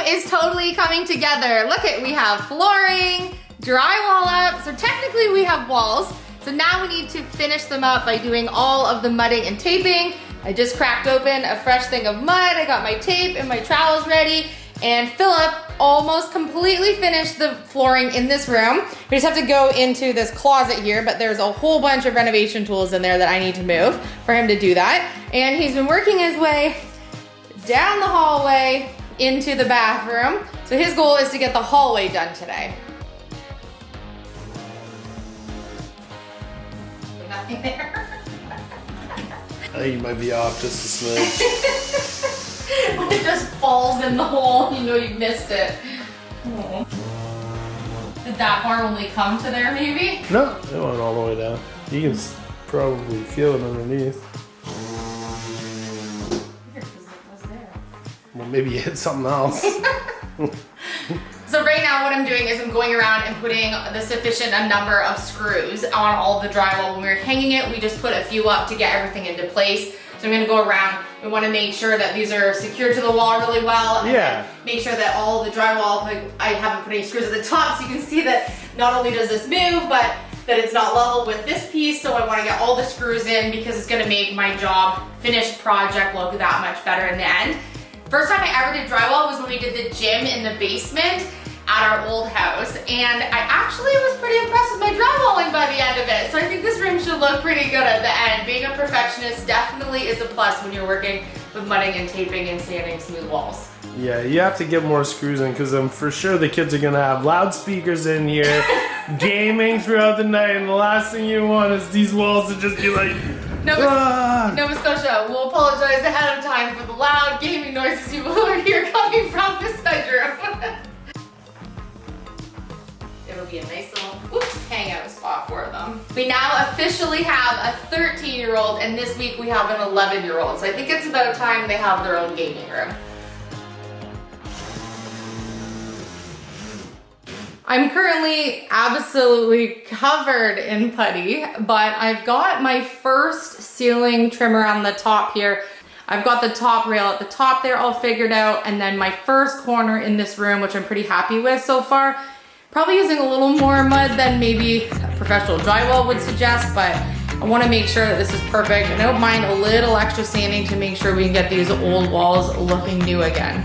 is totally coming together. Look we have flooring, drywall up, so technically we have walls. So now we need to finish them up by doing all of the mudding and taping. I just cracked open a fresh thing of mud. I got my tape and my trowels ready, and Philip almost completely finished the flooring in this room. We just have to go into this closet here, but there's a whole bunch of renovation tools in there that I need to move for him to do that. And he's been working his way down the hallway into the bathroom. So his goal is to get the hallway done today. Nothing there. I think you might be off just a smidge. When it just falls in the hole, you know you missed it. Oh. Did that bar only come to there maybe? No, it went all the way down. You can probably feel it underneath. Well, maybe you hit something else. So right now what I'm doing is I'm going around and putting the sufficient number of screws on all the drywall. When we were hanging it, we just put a few up to get everything into place. So I'm gonna go around. We wanna make sure that these are secured to the wall really well. And make sure that all the drywall, like I haven't put any screws at the top, so you can see that not only does this move, but that it's not level with this piece. So I wanna get all the screws in because it's gonna make my job, finished project, look that much better in the end. First time I ever did drywall was when we did the gym in the basement at our old house, and I actually was pretty impressed with my drywalling by the end of it. So I think this room should look pretty good at the end. Being a perfectionist definitely is a plus when you're working with mudding and taping and sanding smooth walls. Yeah, you have to get more screws in because I'm for sure the kids are gonna have loudspeakers in here, gaming throughout the night, and the last thing you want is these walls to just be like, Nova Scotia, we'll apologize ahead of time for the loud gaming noises you will hear coming from this bedroom. It'll be a nice little hangout spot for them. We now officially have a 13-year-old, and this week we have an 11-year-old. So I think it's about time they have their own gaming room. I'm currently absolutely covered in putty, but I've got my first ceiling trimmer on the top here. I've got the top rail at the top there all figured out, and then my first corner in this room, which I'm pretty happy with so far. Probably using a little more mud than maybe a professional drywall would suggest, but I want to make sure that this is perfect. And I don't mind a little extra sanding to make sure we can get these old walls looking new again.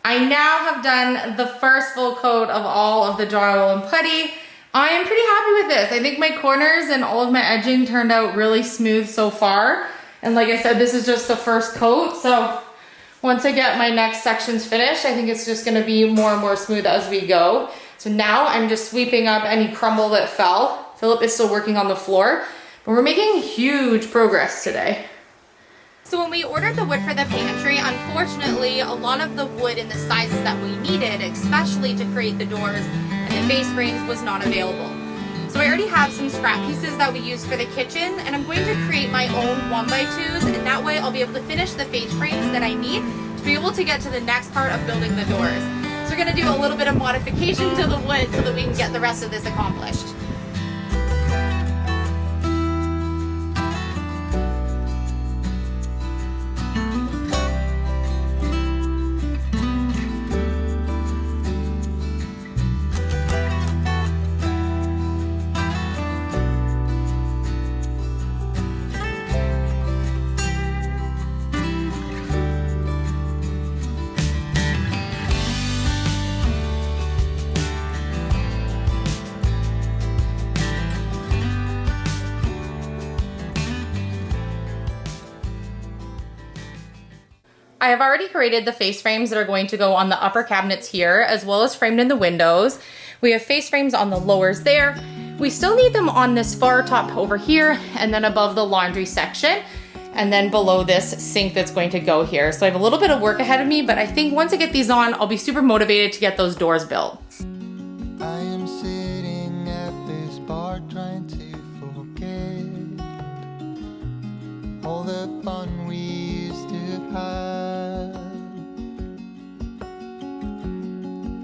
I now have done the first full coat of all of the drywall and putty. I am pretty happy with this. I think my corners and all of my edging turned out really smooth so far. And like I said, this is just the first coat. So once I get my next sections finished, I think it's just gonna be more and more smooth as we go. So now I'm just sweeping up any crumble that fell. Philip is still working on the floor, but we're making huge progress today. So when we ordered the wood for the pantry, unfortunately, a lot of the wood in the sizes that we needed, especially to create the doors and the face frames, was not available. So I already have some scrap pieces that we use for the kitchen, and I'm going to create my own 1x2s, and that way I'll be able to finish the face frames that I need to be able to get to the next part of building the doors. So we're gonna do a little bit of modification to the wood so that we can get the rest of this accomplished. I have already created the face frames that are going to go on the upper cabinets here, as well as framed in the windows. We have face frames on the lowers there. We still need them on this far top over here, and then above the laundry section, and then below this sink that's going to go here. So I have a little bit of work ahead of me, but I think once I get these on, I'll be super motivated to get those doors built. I am sitting at this bar trying to forget all the fun we used to have.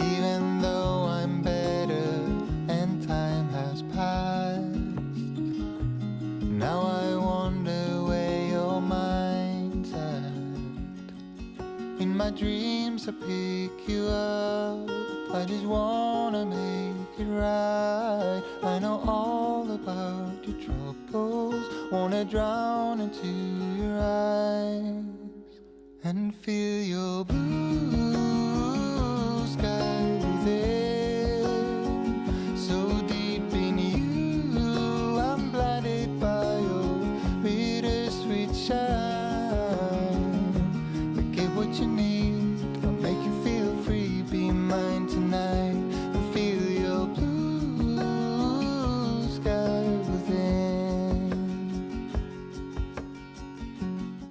Even though I'm better and time has passed, now I wonder where your mind's at. In my dreams I pick you up, I just wanna make it right. I know all about your troubles, wanna drown into your eyes and feel your blue sky within. So deep in you, I'm blinded by your bittersweet shine. But get what you need, I'll make you feel free. Be mine tonight and feel your blue sky within.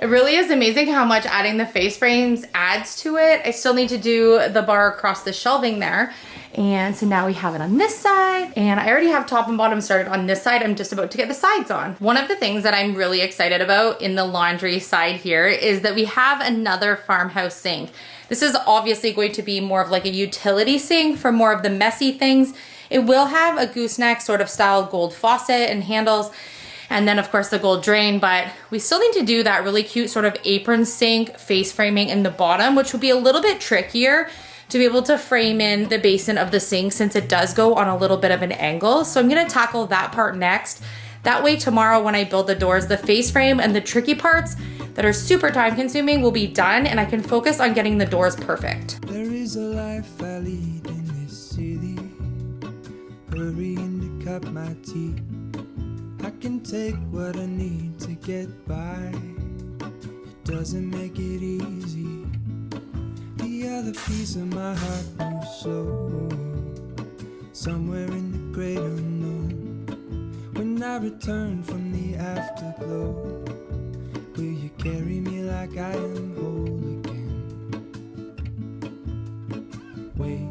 It really is amazing how much adding the face frames adds to it. I still need to do the bar across the shelving there. And so now we have it on this side, and I already have top and bottom started on this side. I'm just about to get the sides on. One of the things that I'm really excited about in the laundry side here is that we have another farmhouse sink. This is obviously going to be more of like a utility sink for more of the messy things. It will have a gooseneck sort of style gold faucet and handles, and then of course the gold drain, but we still need to do that really cute sort of apron sink face framing in the bottom, which will be a little bit trickier to be able to frame in the basin of the sink since it does go on a little bit of an angle. So I'm gonna tackle that part next. That way tomorrow when I build the doors, the face frame and the tricky parts that are super time consuming will be done, and I can focus on getting the doors perfect. There is a life I lead in this city, hurrying to cut my teeth. I can take what I need to get by, it doesn't make it easy. The other piece of my heart moves slow, somewhere in the great unknown. When I return from the afterglow, will you carry me like I am whole again? Wait,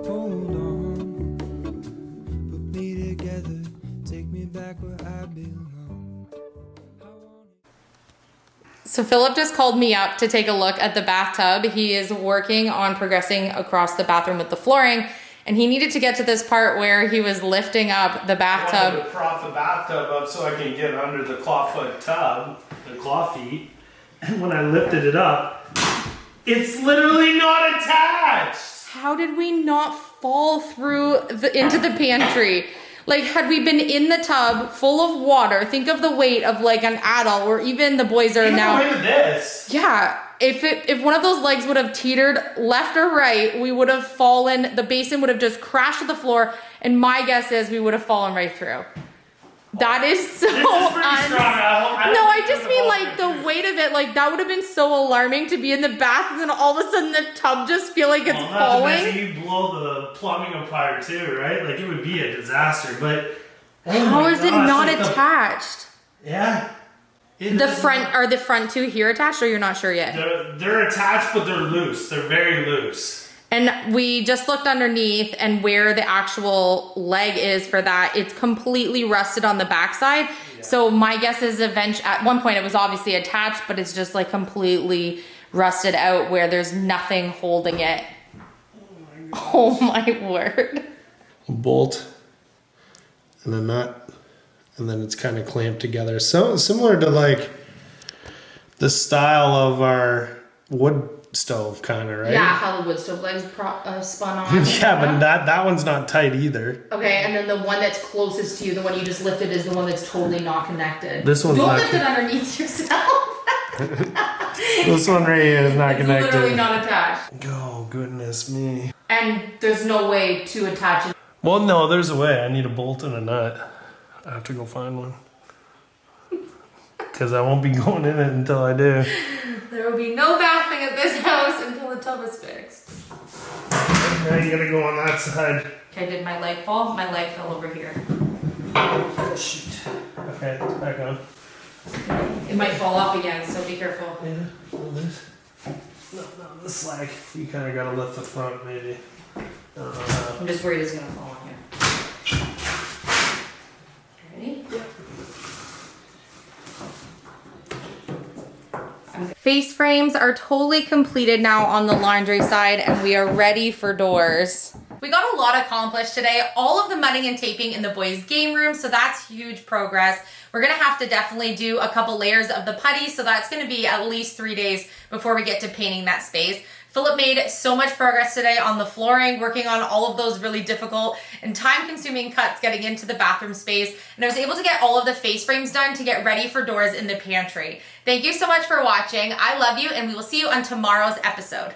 hold on, put me together, take me back where I belong. So Philip just called me up to take a look at the bathtub. He is working on progressing across the bathroom with the flooring, and he needed to get to this part where he was lifting up the I bathtub. wanted to prop the bathtub up so I can get under the clawfoot tub, the claw feet. And when I lifted it up, it's literally not attached. How did we not fall through into the pantry? Like, had we been in the tub full of water, think of the weight of like an adult, or even the boys are now. Look at this. Yeah, if one of those legs would have teetered left or right, we would have fallen. The basin would have just crashed to the floor, and my guess is we would have fallen right through. That is so. This is pretty strong. I just mean like the weight of it. Like that would have been so alarming to be in the bath, and then all of a sudden the tub just feel like it's falling. You blow the plumbing apart too, right? Like it would be a disaster. But how is it not attached? Yeah. The front two here attached, or you're not sure yet? They're attached, but they're loose. They're very loose. And we just looked underneath, and where the actual leg is for that, it's completely rusted on the backside. Yeah. So my guess is at one point it was obviously attached, but it's just like completely rusted out where there's nothing holding it. Oh my word. A bolt and a nut, and then it's kind of clamped together. So similar to like the style of our wood stove, kind of, right? Yeah, how the wood stove legs spun on. Yeah, but that one's not tight either. Okay, and then the one that's closest to you, the one you just lifted, is the one that's totally not connected. This one's Don't not lift it underneath yourself. This one right here is not connected. It's literally not attached. Oh, goodness me. And there's no way to attach it. Well, no, there's a way. I need a bolt and a nut. I have to go find one. Because I won't be going in it until I do. There There will be no bathing at this house until the tub is fixed. Now you gotta go on that side. Okay, did my leg fall? My leg fell over here. Oh, shoot. Okay, it's back on. It might fall off again, so be careful. Yeah, hold this. No, the slack. You kind of gotta lift the front, maybe. I don't know how. I'm just worried it's gonna fall on here. Ready? Yep. Face frames are totally completed now on the laundry side, and we are ready for doors. We got a lot accomplished today. All of the mudding and taping in the boys' game room, so that's huge progress. We're gonna have to definitely do a couple layers of the putty, so that's gonna be at least 3 days before we get to painting that space. Philip made so much progress today on the flooring, working on all of those really difficult and time-consuming cuts getting into the bathroom space, and I was able to get all of the face frames done to get ready for doors in the pantry. Thank you so much for watching. I love you, and we will see you on tomorrow's episode.